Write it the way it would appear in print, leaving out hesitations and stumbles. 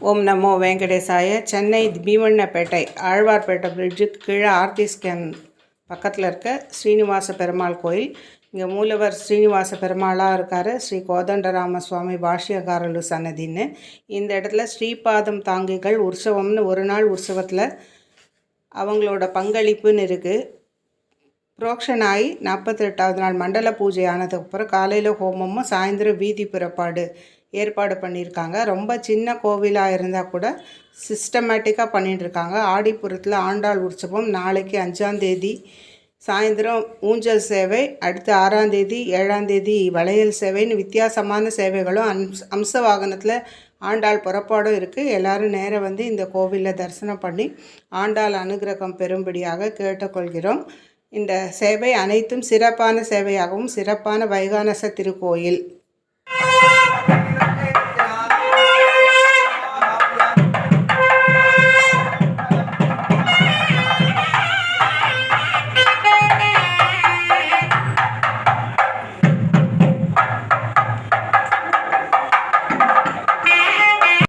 ஓம் நமோ வெங்கடேசாய. சென்னை பீமண்ணப்பேட்டை ஆழ்வார்பேட்டை பிரிட்ஜுக்கு கீழே ஆர்த்தி ஸ்கேன் பக்கத்தில் இருக்க ஸ்ரீனிவாச பெருமாள் கோயில். இங்கே மூலவர் ஸ்ரீனிவாச பெருமாளாக இருக்கார். ஸ்ரீ கோதண்டராம சுவாமி பாஷ்யகாரலு சன்னதின்னு. இந்த இடத்துல ஸ்ரீபாதம் தாங்கிகள் உற்சவம்னு ஒரு நாள் உற்சவத்தில் அவங்களோட பங்களிப்புன்னு இருக்குது. புரோக்ஷனாகி 48வது நாள் மண்டல பூஜை ஆனதுக்கப்புறம் காலையில் ஹோமமும் சாயந்தரம் வீதி புறப்பாடு ஏற்பாடு பண்ணியிருக்காங்க. ரொம்ப சின்ன கோவிலாக இருந்தால் கூட சிஸ்டமேட்டிக்காக பண்ணிட்டுருக்காங்க. ஆடிப்புறத்தில் ஆண்டாள் உற்சவம் நாளைக்கு 5ஆம் தேதி சாயந்தரம் ஊஞ்சல் சேவை, அடுத்து 6ஆம் தேதி 7ஆம் தேதி வளையல் சேவைன்னு வித்தியாசமான சேவைகளும் அம்ச வாகனத்தில் ஆண்டாள் புறப்பாடும் இருக்குது. எல்லோரும் நேராக வந்து இந்த கோவிலில் தரிசனம் பண்ணி ஆண்டாள் அனுகிரகம் பெறும்படியாக கேட்டுக்கொள்கிறோம். இந்த சேவை அனைத்தும் சிறப்பான சேவையாகவும் சிறப்பான வைகானச திருக்கோயில்.